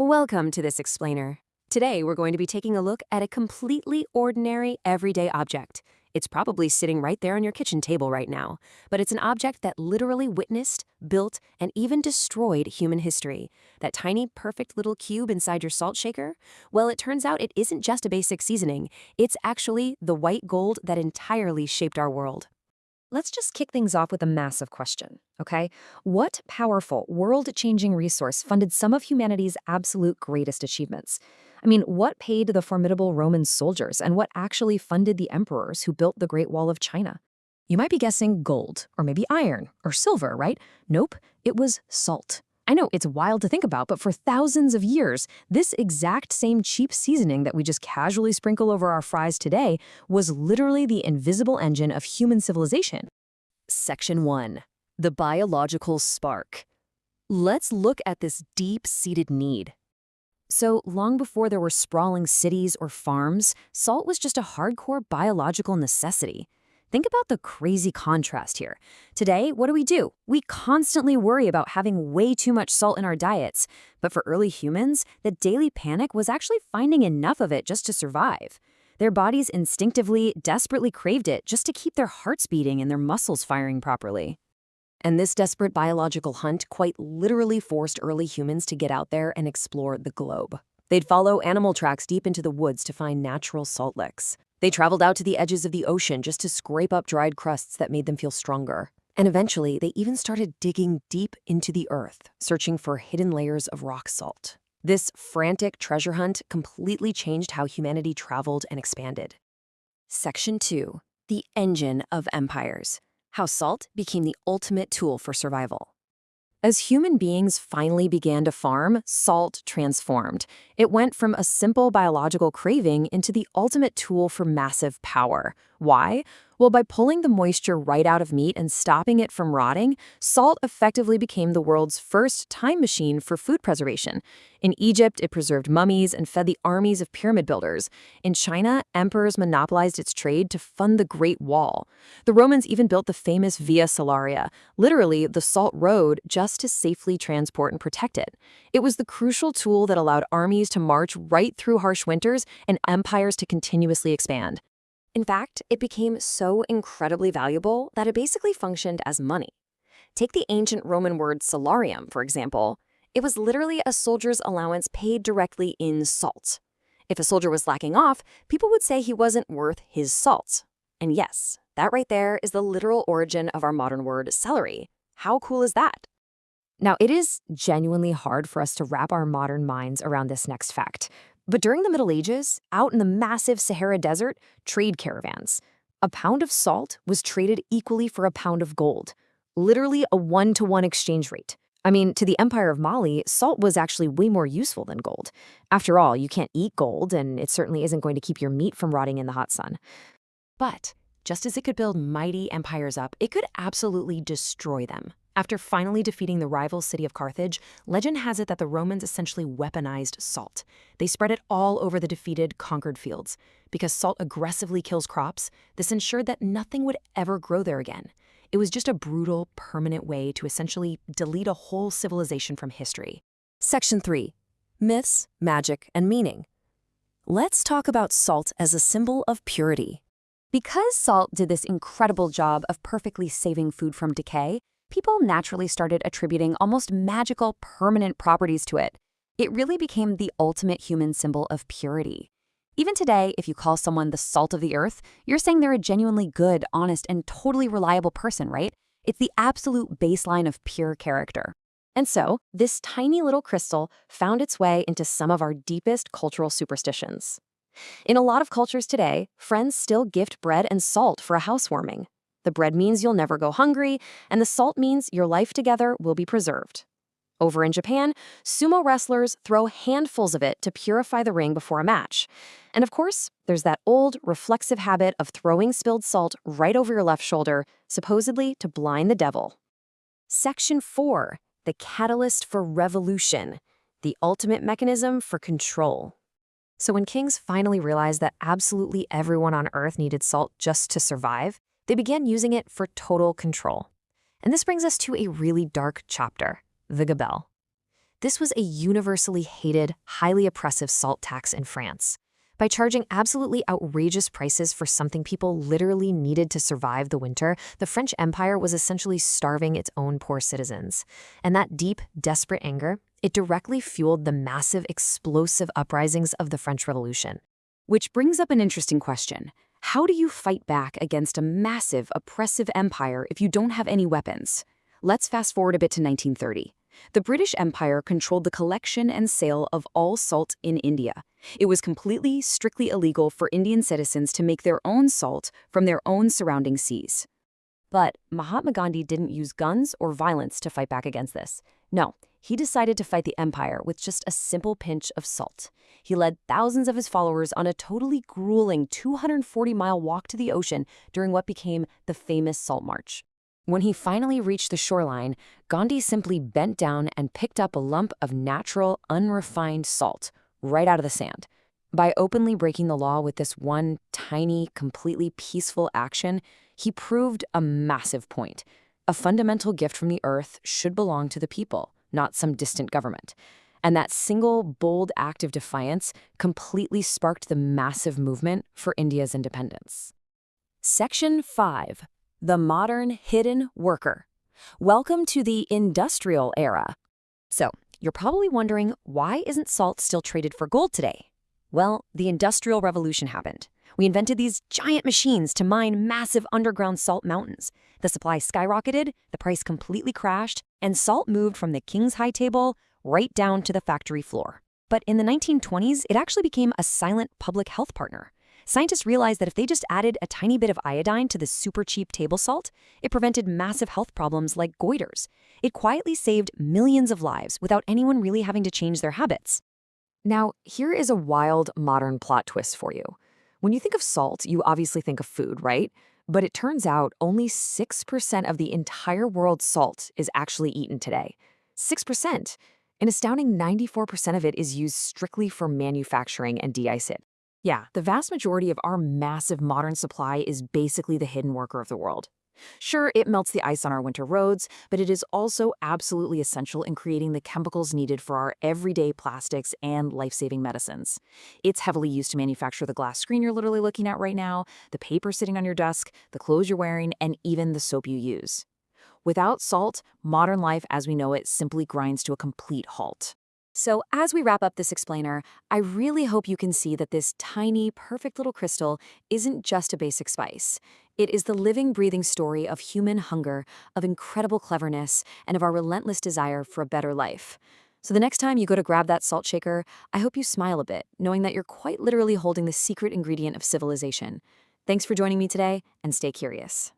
Welcome to this explainer. Today we're going to be taking a look at a completely ordinary, everyday object. It's probably sitting right there on your kitchen table right now, but it's an object that literally witnessed, built, and even destroyed human history. That tiny, perfect little cube inside your salt shaker? Well, it turns out it isn't just a basic seasoning. It's actually the white gold that entirely shaped our world. Let's just kick things off with a massive question, okay? What powerful, world-changing resource funded some of humanity's absolute greatest achievements? What paid the formidable Roman soldiers, and what actually funded the emperors who built the Great Wall of China? You might be guessing gold, or maybe iron, or silver, right? Nope, it was salt. I know, it's wild to think about, but for thousands of years, this exact same cheap seasoning that we just casually sprinkle over our fries today was literally the invisible engine of human civilization. Section 1. The biological spark. Let's look at this deep-seated need. So, long before there were sprawling cities or farms, salt was just a hardcore biological necessity. Think about the crazy contrast here. Today, what do? We constantly worry about having way too much salt in our diets. But for early humans, the daily panic was actually finding enough of it just to survive. Their bodies instinctively, desperately craved it just to keep their hearts beating and their muscles firing properly. And this desperate biological hunt quite literally forced early humans to get out there and explore the globe. They'd follow animal tracks deep into the woods to find natural salt licks. They traveled out to the edges of the ocean just to scrape up dried crusts that made them feel stronger. And eventually, they even started digging deep into the earth, searching for hidden layers of rock salt. This frantic treasure hunt completely changed how humanity traveled and expanded. Section 2. The engine of empires. How salt became the ultimate tool for survival. As human beings finally began to farm, salt transformed. It went from a simple biological craving into the ultimate tool for massive power. Why? Well, by pulling the moisture right out of meat and stopping it from rotting, salt effectively became the world's first time machine for food preservation. In Egypt, it preserved mummies and fed the armies of pyramid builders. In China, emperors monopolized its trade to fund the Great Wall. The Romans even built the famous Via Salaria, literally the salt road, just to safely transport and protect it. It was the crucial tool that allowed armies to march right through harsh winters and empires to continuously expand. In fact, it became so incredibly valuable that it basically functioned as money. Take the ancient Roman word salarium, for example. It was literally a soldier's allowance paid directly in salt. If a soldier was slacking off, people would say he wasn't worth his salt. And yes, that right there is the literal origin of our modern word celery. How cool is that? Now, it is genuinely hard for us to wrap our modern minds around this next fact. But during the Middle Ages, out in the massive Sahara Desert, trade caravans. A pound of salt was traded equally for a pound of gold. Literally a 1-to-1 exchange rate. To the Empire of Mali, salt was actually way more useful than gold. After all, you can't eat gold, and it certainly isn't going to keep your meat from rotting in the hot sun. But just as it could build mighty empires up, it could absolutely destroy them. After finally defeating the rival city of Carthage, legend has it that the Romans essentially weaponized salt. They spread it all over the defeated, conquered fields. Because salt aggressively kills crops, this ensured that nothing would ever grow there again. It was just a brutal, permanent way to essentially delete a whole civilization from history. Section 3. Myths, magic, and meaning. Let's talk about salt as a symbol of purity. Because salt did this incredible job of perfectly saving food from decay, people naturally started attributing almost magical, permanent properties to it. It really became the ultimate human symbol of purity. Even today, if you call someone the salt of the earth, you're saying they're a genuinely good, honest, and totally reliable person, right? It's the absolute baseline of pure character. And so, this tiny little crystal found its way into some of our deepest cultural superstitions. In a lot of cultures today, friends still gift bread and salt for a housewarming. The bread means you'll never go hungry, and the salt means your life together will be preserved. Over in Japan, sumo wrestlers throw handfuls of it to purify the ring before a match. And of course, there's that old, reflexive habit of throwing spilled salt right over your left shoulder, supposedly to blind the devil. Section 4. The catalyst for revolution. The ultimate mechanism for control. So when kings finally realized that absolutely everyone on Earth needed salt just to survive, they began using it for total control. And this brings us to a really dark chapter, the Gabelle. This was a universally hated, highly oppressive salt tax in France. By charging absolutely outrageous prices for something people literally needed to survive the winter, the French Empire was essentially starving its own poor citizens. And that deep, desperate anger, it directly fueled the massive, explosive uprisings of the French Revolution. Which brings up an interesting question. How do you fight back against a massive, oppressive empire if you don't have any weapons? Let's fast forward a bit to 1930. The British Empire controlled the collection and sale of all salt in India. It was completely, strictly illegal for Indian citizens to make their own salt from their own surrounding seas. But Mahatma Gandhi didn't use guns or violence to fight back against this. No, he decided to fight the empire with just a simple pinch of salt. He led thousands of his followers on a totally grueling 240-mile walk to the ocean during what became the famous Salt March. When he finally reached the shoreline, Gandhi simply bent down and picked up a lump of natural, unrefined salt right out of the sand. By openly breaking the law with this one tiny, completely peaceful action, he proved a massive point. A fundamental gift from the earth should belong to the people, not some distant government. And that single, bold act of defiance completely sparked the massive movement for India's independence. Section 5. The Modern Hidden Worker. Welcome to the industrial era. So, you're probably wondering, why isn't salt still traded for gold today? Well, the Industrial Revolution happened. We invented these giant machines to mine massive underground salt mountains. The supply skyrocketed, the price completely crashed, and salt moved from the king's high table right down to the factory floor. But in the 1920s, it actually became a silent public health partner. Scientists realized that if they just added a tiny bit of iodine to the super cheap table salt, it prevented massive health problems like goiters. It quietly saved millions of lives without anyone really having to change their habits. Now, here is a wild modern plot twist for you. When you think of salt, you obviously think of food, right? But it turns out only 6% of the entire world's salt is actually eaten today. 6%. An astounding 94% of it is used strictly for manufacturing and de-ice it. Yeah, the vast majority of our massive modern supply is basically the hidden worker of the world. Sure, it melts the ice on our winter roads, but it is also absolutely essential in creating the chemicals needed for our everyday plastics and life-saving medicines. It's heavily used to manufacture the glass screen you're literally looking at right now, the paper sitting on your desk, the clothes you're wearing, and even the soap you use. Without salt, modern life as we know it simply grinds to a complete halt. So as we wrap up this explainer, I really hope you can see that this tiny, perfect little crystal isn't just a basic spice. It is the living, breathing story of human hunger, of incredible cleverness, and of our relentless desire for a better life. So the next time you go to grab that salt shaker, I hope you smile a bit, knowing that you're quite literally holding the secret ingredient of civilization. Thanks for joining me today, and stay curious.